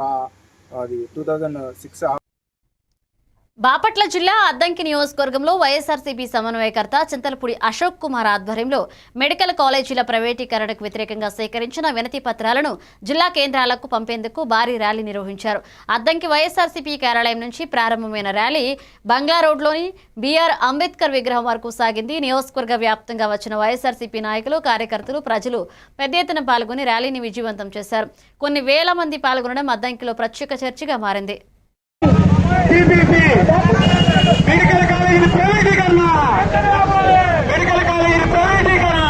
అది 2006 బాపట్ల జిల్లా అద్దంకి నియోజకవర్గంలో వైఎస్ఆర్సీపీ సమన్వయకర్త చింతలపూడి అశోక్ కుమార్ ఆధ్వర్యంలో మెడికల్ కాలేజీల ప్రైవేటీకరణకు వ్యతిరేకంగా సేకరించిన వినతి పత్రాలను జిల్లా కేంద్రాలకు పంపేందుకు భారీ ర్యాలీ నిర్వహించారు. అద్దంకి వైఎస్ఆర్సీపీ కార్యాలయం నుంచి ప్రారంభమైన ర్యాలీ బంగ్లా రోడ్లోని బిఆర్ అంబేద్కర్ విగ్రహం వరకు సాగింది. నియోజకవర్గ వ్యాప్తంగా వచ్చిన వైఎస్ఆర్సీపీ నాయకులు, కార్యకర్తలు, ప్రజలు పెద్ద ఎత్తున పాల్గొని ర్యాలీని విజయవంతం చేశారు. కొన్ని వేల మంది పాల్గొనడం అద్దంకిలో ప్రత్యేక చర్చగా మారింది. మెడికల్ కాలేజీ ప్రైవేటీకరణ, మెడికల్ కాలేజీ ప్రైవేటీకరణ,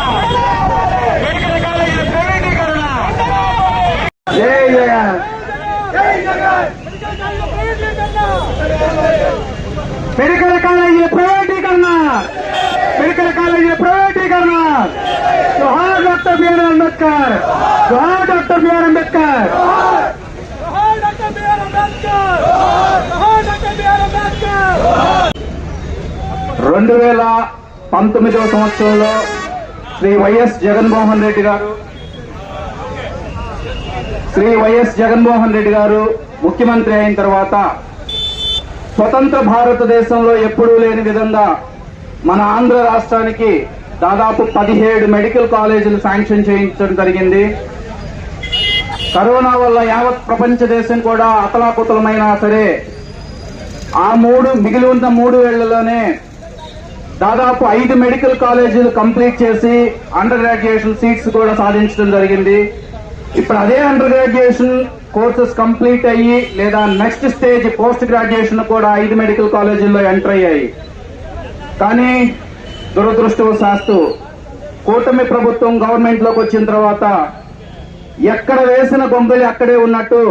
మెడికల్ కాలేజీ ప్రైవేటీకరణ. జై జగన్, జై జగన్. మెడికల్ కాలేజీ ప్రైవేటీకరణ, మెడికల్ కాలేజీ ప్రైవేటీకరణ. జోహార్ డాక్టర్ బిఆర్ అంబేద్కర్, జోహార్ డాక్టర్ బిఆర్ అంబేద్కర్. 2019వ సంవత్సరంలో శ్రీ వైఎస్ జగన్మోహన్ రెడ్డి గారు ముఖ్యమంత్రి అయిన తర్వాత స్వతంత్ర భారతదేశంలో ఎప్పుడూ లేని విధంగా మన ఆంధ్ర రాష్ట్రానికి దాదాపు 17 మెడికల్ కాలేజీలు శాంక్షన్ చేయించడం జరిగింది. కరోనా వల్ల యావత్ ప్రపంచ దేశం కూడా అతలాకుతలమైనా సరే మిగిలి ఉన్న 3 ఏళ్లలోనే దాదాపు 5 మెడికల్ కాలేజీలు కంప్లీట్ చేసి అండర్ గ్రాడ్యుయేషన్ సీట్స్ కూడా సాధించడం జరిగింది. ఇప్పుడు అదే అండర్ గ్రాడ్యుయేషన్ కోర్సెస్ కంప్లీట్ అయ్యి లేదా నెక్స్ట్ స్టేజ్ పోస్ట్ గ్రాడ్యుయేషన్ కూడా 5 మెడికల్ కాలేజీల్లో ఎంటర్ అయ్యాయి. కానీ దురదృష్టవశాత్తు కూటమి ప్రభుత్వం గవర్నమెంట్ లోకి వచ్చిన తర్వాత ఎక్కడ వేసిన గొంగళి అక్కడే ఉన్నట్టు